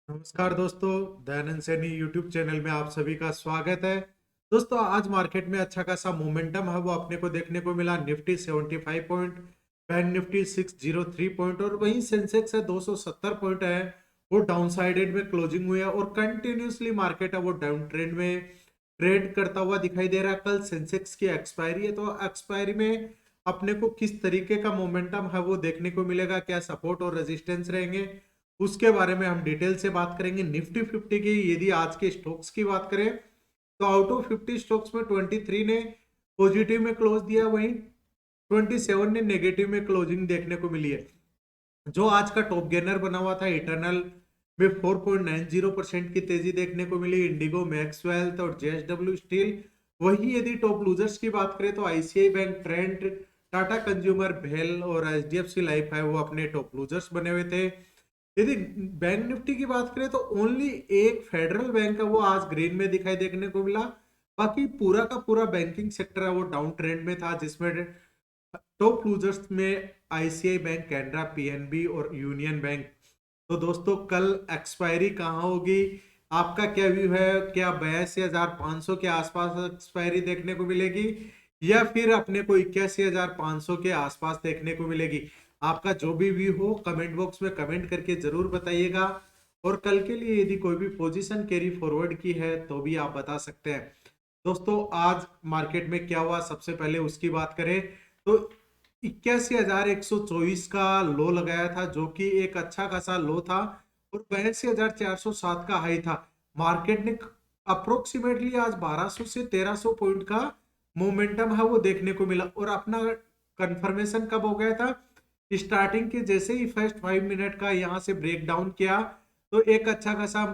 नमस्कार दोस्तों, Dayanand Saini YouTube channel में आप सभी का स्वागत है। दोस्तों, आज मार्केट में अच्छा खासा मोमेंटम है वो अपने को देखने को मिला। Nifty 75 point, bank Nifty 603 point और वहीं सेंसेक्स है 270 पॉइंट है वो डाउन साइडेड में क्लोजिंग हुई है और कंटिन्यूसली मार्केट है वो डाउन ट्रेंड में ट्रेड करता हुआ दिखाई दे रहा है। कल सेंसेक्स की एक्सपायरी है तो एक्सपायरी में अपने को किस तरीके का मोमेंटम है वो देखने को मिलेगा, क्या सपोर्ट और रेजिस्टेंस रहेंगे उसके बारे में हम डिटेल से बात करेंगे। निफ्टी 50 की यदि आज के स्टॉक्स की बात करें तो आउट ऑफ 50 स्टॉक्स में 23 ने पॉजिटिव में क्लोज दिया, वहीं 27 ने नेगेटिव में क्लोजिंग देखने को मिली है। जो आज का टॉप गेनर बना हुआ था इटर्नल में 4.90% की तेजी देखने को मिली, इंडिगो, मैक्स वेल्थ और जेएसडब्ल्यू स्टील। वही यदि टॉप लूजर्स की बात करें तो ICI bank, Trent, Tata consumer, भेल और एचडीएफसी लाइफ है वो अपने टॉप लूजर्स बने हुए थे। यदि बैंक निफ्टी की बात करें तो ओनली एक फेडरल बैंक है वो आज ग्रीन में दिखाई देखने को मिला। बाकी पूरा का पूरा बैंकिंग सेक्टर है वो डाउन ट्रेंड में था, जिसमें टॉप लूजर्स में आईसीआई बैंक, कैनरा, पीएनबी और यूनियन बैंक। तो दोस्तों, कल एक्सपायरी कहाँ होगी, आपका क्या व्यू है? क्या 82,500 के आसपास एक्सपायरी देखने को मिलेगी या फिर अपने को 81,500 के आसपास देखने को मिलेगी? आपका जो भी व्यू हो कमेंट बॉक्स में कमेंट करके जरूर बताइएगा। और कल के लिए यदि कोई भी पोजीशन कैरी फॉरवर्ड की है तो भी आप बता सकते हैं। दोस्तों, आज मार्केट में क्या हुआ सबसे पहले उसकी बात करें तो 81,124 का लो लगाया था, जो कि एक अच्छा खासा लो था, और 82,407 का हाई था। मार्केट ने अप्रोक्सीमेटली आज 1200 से 1300 पॉइंट का मोमेंटम है वो देखने को मिला। और अपना कंफर्मेशन कब हो गया था? स्टार्टिंग के जैसे ही फर्स्ट 5 मिनट का यहाँ से ब्रेक डाउन किया तो एक अच्छा खासा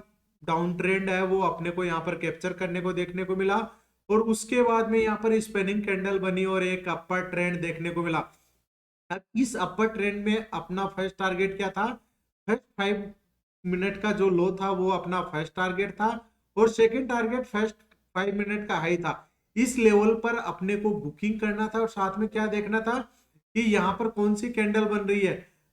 डाउन ट्रेंड है वो अपने को यहाँ पर कैप्चर करने को देखने को मिला। और उसके बाद में यहाँ पर स्पिनिंग कैंडल बनी और एक अपर ट्रेंड देखने को मिला। अब इस अपर ट्रेंड में अपना फर्स्ट टारगेट क्या था? फर्स्ट 5 मिनट का जो लो था वो अपना फर्स्ट टारगेट था, और सेकंड टारगेट फर्स्ट 5 मिनट का हाई था। इस लेवल पर अपने को बुकिंग करना था और साथ में क्या देखना था कि यहाँ पर कौन सी कैंडल बन रही है।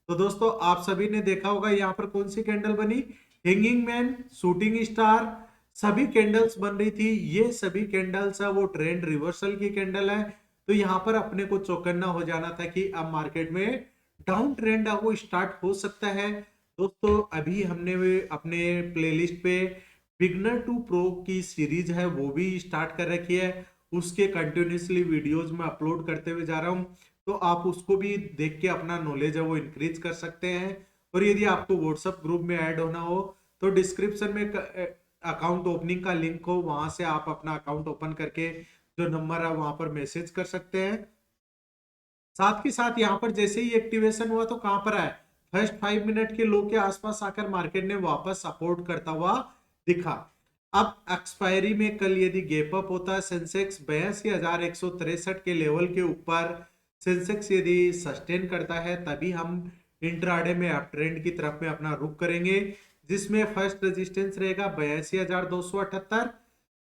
तो दोस्तों, आप सभी ने देखा होगा यहाँ पर कौन सी कैंडल बनी, हैंगिंग मैन, शूटिंग स्टार, सभी कैंडल्स बन रही थी। ये सभी कैंडल्स है वो ट्रेंड रिवर्सल की कैंडल है। तो यहाँ पर अपने को चौकन्ना हो जाना था कि अब मार्केट में डाउन ट्रेंड है वो स्टार्ट हो सकता है। दोस्तों, अभी हमने अपने प्लेलिस्ट पे बिगनर टू प्रो की सीरीज है वो भी स्टार्ट कर रखी है। उसके कंटिन्यूसली वीडियोज में अपलोड करते हुए जा रहा हूँ, तो आप उसको भी देख के अपना नॉलेज है वो इंक्रीज कर सकते हैं। और यदि आपको व्हाट्सएप ग्रुप में ऐड होना हो तो डिस्क्रिप्शन में अकाउंट ओपनिंग का लिंक हो, वहां से आप अपना अकाउंट ओपन करके जो नंबर है वहां पर मैसेज कर सकते हैं। साथ ही साथ यहाँ पर जैसे ही एक्टिवेशन हुआ तो कहां पर आया, फर्स्ट 5 मिनट के लो के आसपास आकर मार्केट ने वापस सपोर्ट करता हुआ दिखा। अब एक्सपायरी में कल यदि गैप अप होता है सेंसेक्स 82,163 के लेवल के ऊपर, सेंसेक्स यदि सस्टेन करता है तभी हम इंट्राडे में अप ट्रेंड की तरफ में अपना रुख करेंगे, जिसमें फर्स्ट रेजिस्टेंस रहेगा 82,278,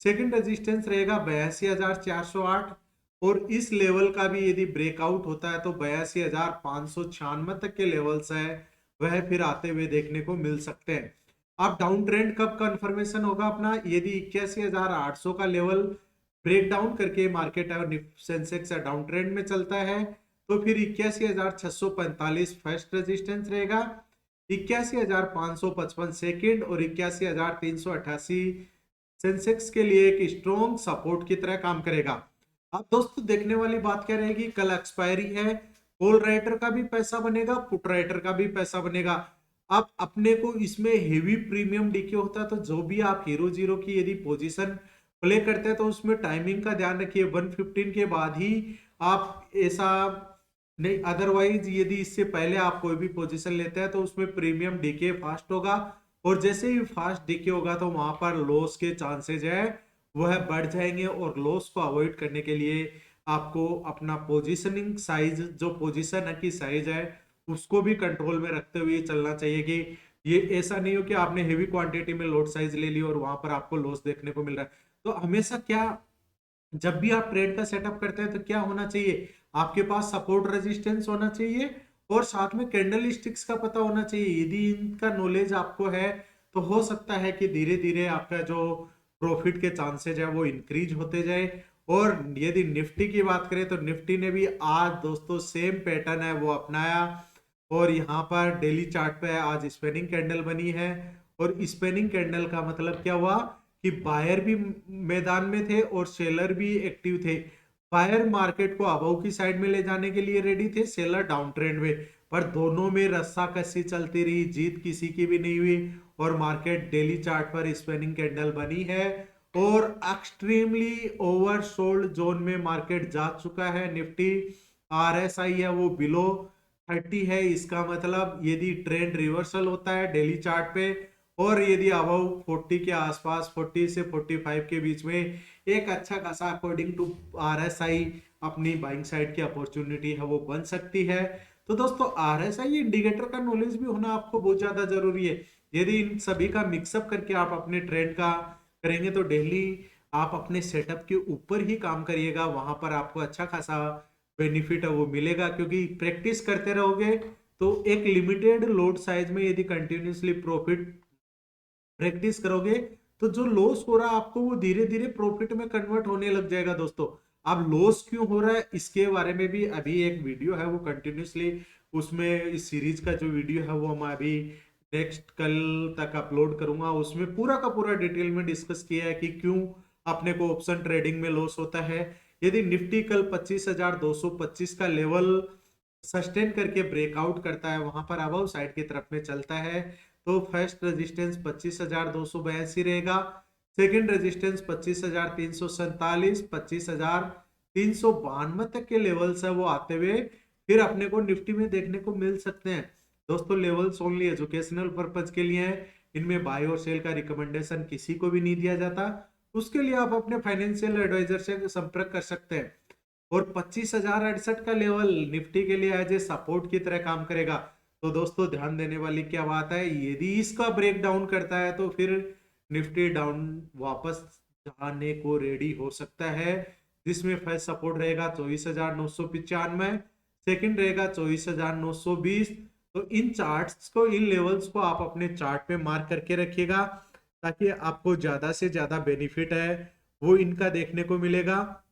सेकंड रेजिस्टेंस रहेगा 82,408, और इस लेवल का भी यदि ब्रेकआउट होता है तो 82,596 तक के लेवल्स है वह फिर आते हुए देखने को मिल सकते हैं। अब डाउन ट्रेंड कब कंफर्मेशन होगा अपना? यदि 81,800 का लेवल ब्रेक डाउन करके मार्केट और सेंसेक्स डाउन ट्रेंड में चलता है तो फिर 81,645 फर्स्ट रेजिस्टेंस रहेगा, 81,555 सेकेंड और 81,388 सेंसेक्स के लिए एक स्ट्रॉन्ग सपोर्ट की तरह काम करेगा। अब दोस्तों, देखने वाली बात क्या रहेगी, कल एक्सपायरी है, कॉल राइटर का भी पैसा बनेगा, पुट राइटर का भी पैसा बनेगा। अब अपने को इसमें हेवी प्रीमियम डीके होता है, तो जो भी आप हीरो जीरो की यदि पोजीशन प्ले करते हैं तो उसमें टाइमिंग का ध्यान रखिए, 115 के बाद ही आप ऐसा नहीं, अदरवाइज यदि इससे पहले आप कोई भी पोजीशन लेते हैं तो उसमें प्रीमियम डीके फास्ट होगा, और जैसे ही फास्ट डीके होगा तो वहां पर लॉस के चांसेज है वह बढ़ जाएंगे। और लॉस को अवॉइड करने के लिए आपको अपना पोजीशनिंग साइज, जो पोजीशन की साइज है उसको भी कंट्रोल में रखते हुए चलना चाहिए कि ये ऐसा नहीं हो कि आपने हेवी क्वांटिटी में लोड साइज ले ली और वहां पर आपको लॉस देखने को मिल रहा है। तो हमेशा क्या, जब भी आप ट्रेड का सेटअप करते हैं तो क्या होना चाहिए, आपके पास सपोर्ट रेजिस्टेंस होना चाहिए और साथ में कैंडल स्टिक्स का पता होना चाहिए। यदि इनका नॉलेज आपको है तो हो सकता है कि धीरे धीरे आपका जो प्रॉफिट के चांसेज है वो इंक्रीज होते जाए। और यदि निफ्टी की बात करें तो निफ्टी ने भी आज दोस्तों सेम पैटर्न है वो अपनाया, और यहाँ पर डेली चार्ट पे आज स्पिनिंग कैंडल बनी है। और स्पिनिंग कैंडल का मतलब क्या हुआ कि बायर भी मैदान में थे और सेलर भी एक्टिव थे। बायर मार्केट को अबव की साइड में ले जाने के लिए रेडी थे, सेलर डाउन ट्रेंड में, पर दोनों में रस्साकसी चलती रही, जीत किसी की भी नहीं हुई। और मार्केट डेली चार्ट पर स्पिनिंग कैंडल बनी है और एक्सट्रीमली ओवरसोल्ड जोन में मार्केट जा चुका है। निफ्टी आरएसआई है वो बिलो 30 है, इसका मतलब यदि ट्रेंड रिवर्सल होता है डेली चार्ट पे और यदि अबव 40 के आसपास 40 से 45 के बीच में एक अच्छा खासा अकॉर्डिंग टू आरएसआई अपनी बाइंग साइड की अपॉर्चुनिटी है वो बन सकती है। तो दोस्तों आरएसआई इंडिकेटर का नॉलेज भी होना आपको बहुत ज्यादा जरूरी है। यदि इन सभी का मिक्सअप करके आप अपने ट्रेड का करेंगे तो डेली आप अपने सेटअप के ऊपर ही काम करिएगा, वहां पर आपको अच्छा खासा बेनिफिट है वो मिलेगा, क्योंकि प्रैक्टिस करते रहोगे तो एक लिमिटेड लोड साइज में यदि कंटिन्यूसली प्रॉफिट प्रैक्टिस करोगे तो जो लॉस हो रहा है आपको वो धीरे धीरे प्रॉफिट में कन्वर्ट होने लग जाएगा। दोस्तों अब लॉस क्यों हो रहा है इसके बारे में भी अभी एक वीडियो है वो कंटिन्यूसली, उसमें इस सीरीज का जो वीडियो है वो हम अभी नेक्स्ट कल तक अपलोड करूंगा, उसमें पूरा का पूरा डिटेल में डिस्कस किया है कि क्यों अपने को ऑप्शन ट्रेडिंग में लॉस होता है। यदि निफ्टी कल 25,225 का लेवल सस्टेन करके ब्रेकआउट करता है, वहां पर अबव साइड की तरफ में चलता है, तो फर्स्ट रेजिस्टेंस 25,282 रहेगा, सेकंड रेजिस्टेंस 25,347, 25,392 तक के लेवल्स है वो आते हुए फिर अपने को निफ्टी में देखने को मिल सकते हैं। दोस्तों लेवल्स ओनली एजुकेशनल पर्पज के लिए हैं, इनमें बाय और सेल का रिकमेंडेशन किसी को भी नहीं दिया जाता। उसके लिए आप अपने फाइनेंशियल एडवाइजर से संपर्क कर सकते हैं। और 25,068 का लेवल निफ्टी के लिए एज ए सपोर्ट की तरह काम करेगा। तो दोस्तों ध्यान देने वाली क्या बात है, यदि इसका ब्रेक डाउन करता है तो फिर निफ्टी डाउन वापस जाने को रेडी हो सकता है, जिसमें फर्स्ट सपोर्ट रहेगा 24,995, सेकंड रहेगा 24,920। तो इन चार्ट्स को, इन लेवल्स को आप अपने चार्ट पे मार्क करके रखिएगा, ताकि आपको ज्यादा से ज्यादा बेनिफिट है वो इनका देखने को मिलेगा।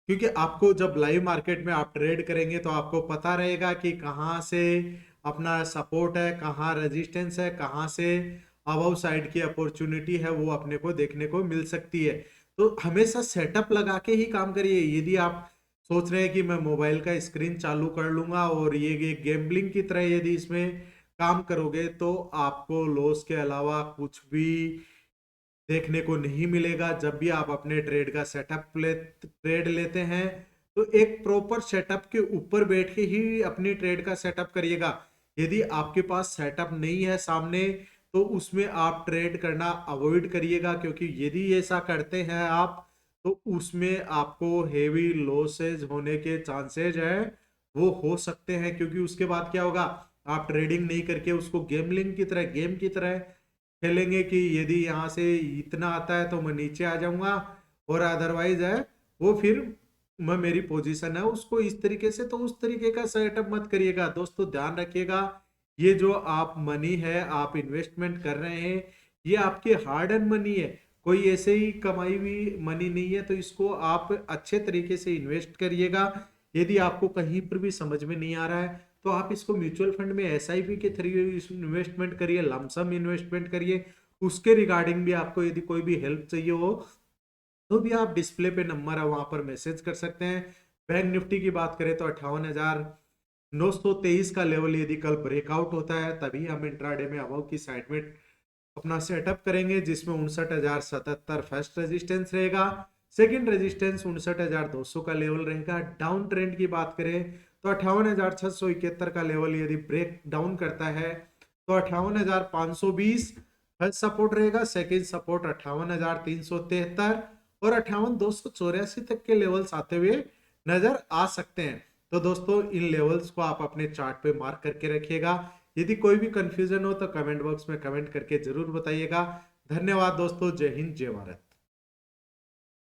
क्योंकि आपको जब लाइव मार्केट में आप ट्रेड करेंगे तो आपको पता रहेगा कि कहाँ से अपना सपोर्ट है, कहाँ रेजिस्टेंस है, कहाँ से अबव साइड की अपॉर्चुनिटी है वो अपने को देखने को मिल सकती है। तो हमेशा सेटअप लगा के ही काम करिए। यदि आप सोच रहे हैं कि मैं मोबाइल का स्क्रीन चालू कर लूंगा और ये गेम्बलिंग की तरह यदि इसमें काम करोगे तो आपको लॉस के अलावा कुछ भी देखने को नहीं मिलेगा। जब भी आप अपने ट्रेड का ट्रेड लेते हैं तो एक प्रॉपर सेटअप के ऊपर बैठ के ही अपनी ट्रेड का सेटअप करिएगा। यदि आपके पास सेटअप नहीं है सामने तो उसमें आप ट्रेड करना अवॉइड करिएगा, क्योंकि यदि ऐसा करते हैं आप तो उसमें आपको हेवी लॉसेज होने के चांसेज है वो हो सकते हैं। क्योंकि उसके बाद क्या होगा, आप ट्रेडिंग नहीं करके उसको गेमलिंग की तरह, गेम की तरह खेलेंगे कि यदि यहाँ से इतना आता है तो मैं नीचे आ जाऊंगा, और अदरवाइज है वो फिर मैं, मेरी पोजीशन है उसको इस तरीके से, तो उस तरीके का सेटअप मत करिएगा। दोस्तों ध्यान रखिएगा, ये जो आप मनी है आप इन्वेस्टमेंट कर रहे हैं ये आपकी हार्ड एंड मनी है, कोई ऐसे ही कमाई हुई मनी नहीं है। तो इसको आप अच्छे तरीके से इन्वेस्ट करिएगा। यदि आपको कहीं पर भी समझ में नहीं आ रहा है तो आप इसको म्यूचुअल फंड में एसआईपी के थ्रू इन्वेस्टमेंट करिए, लमसम इन्वेस्टमेंट करिए। उसके रिगार्डिंग भी आपको यदि कोई भी हेल्प चाहिए हो तो भी आप डिस्प्ले पे नंबर है वहां पर मैसेज कर सकते हैं। बैंक निफ्टी की बात करें तो 58,923 का लेवल यदि कल ब्रेकआउट होता है तभी हम इंट्राडे में अबव की साइड में अपना सेटअप करेंगे, जिसमें 59,077 फर्स्ट रेजिस्टेंस रहेगा, सेकंड रेजिस्टेंस 59,200 का लेवल रहेगा। डाउन ट्रेंड की बात करें तो 58,671 का लेवल यदि ब्रेक डाउन करता है तो 58,520 फर्स्ट सपोर्ट रहेगा, सेकंड सपोर्ट 58,373 और 58,284 तक के लेवल्स आते हुए नजर आ सकते हैं। तो दोस्तों इन लेवल्स को आप अपने चार्ट पे मार्क करके रखिएगा। यदि कोई भी कंफ्यूजन हो तो कमेंट बॉक्स में कमेंट करके जरूर बताइएगा। धन्यवाद दोस्तों, जय हिंद जय भारत।